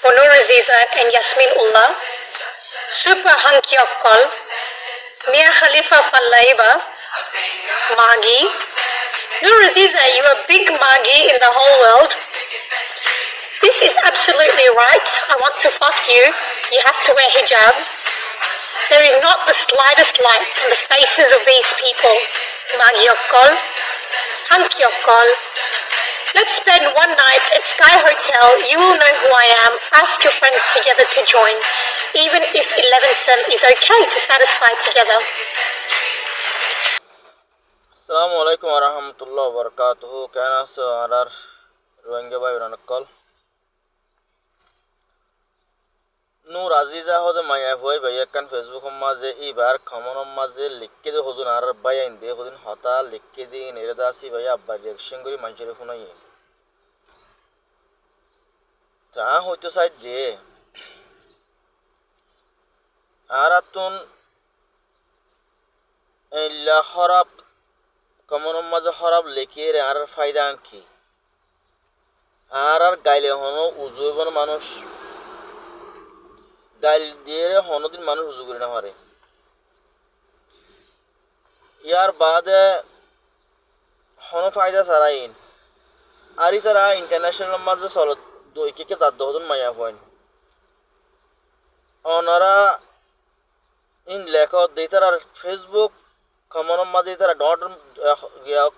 for Nur Aziza and Yasmin Ullah, Super Hankyokol, Mia Khalifa Fallaiba, Magi. Nur Aziza, you're a big Magi in the whole world. This is absolutely right. I want to fuck you. You have to wear hijab. There is not the slightest light on the faces of these people. Magiokol, Hankyokol. Let's spend one night at Sky Hotel. You will know who I am. Ask your friends together to join. Even if 11 sem is okay to satisfy together. Assalamu alaikum warahmatullahi wabarakatuh. Kana so arar Rohingya bhai ranakol. Nur Aziza hode maya boy bhai kan Facebook maze ibar khamon maze likke de hodun arar bhai inde hodun hota likke de niradasi bhai abba reaction gori manjere funai ta hoyto sai je aratun illa harab khamon maze harab likke re arar fayda ki arar gaile hono ujuibon manush গাইল দিয়ে হনদিন মানুষ উজু করে না পারে ইয়ার বাদে হন ফায়দা সারাইন আর তারা ইন্টারন্যাশনাল মাঝে চল দইকে তার দহদন মায়া হন ওনারা ইন লেখ দিই তার ফেসবুক কমন মাঝে তারা ডট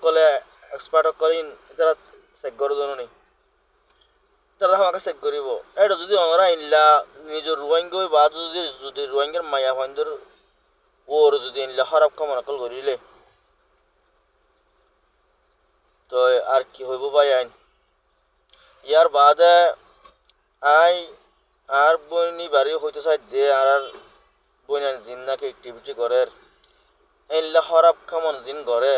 কলে এক্সপার্ট করিন তারা চেক করে দনি তারা আমাকে চেক করিব এটা যদি আমরা ইনলা নিজের রোহিঙ্গা বা যদি রোহিঙ্গার মায়া হইন্দর ওর যদি ইনলা খারাপ কাম নকল করিলে তো আর কি হইব ভাই আইন ইয়ার বাদে আই আর বইনি বাড়ি হইতে চাই দে আর বইনা জিন্নাকে অ্যাক্টিভিটি করে ইনলা খারাপ কামন জিন করে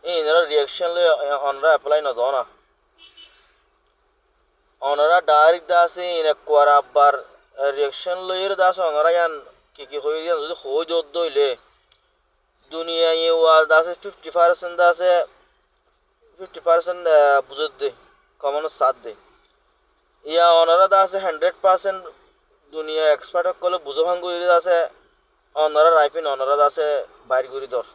ইনারা রিয়াকশন লই অনরা অ্যাপ্লাই না দাও না ওনারা ডাইরেক্ট দাসে ইনে কোয়ারাবার রিঅ্যাকশন লইর দাস ওনারা ইয়ান কি হই যান যদি হই যদ্দ হইলে দুনিয়া ই ওয়াল দাসে 50% দাসে 50% বুঝত দে কমন সাথ দে ইয়া ওনারা দাসে 100% দুনিয়া এক্সপার্ট কলে বুঝো ভাঙ্গ হইলে দাসে ওনারা রাইফিন ওনারা দাসে বাইর করি দর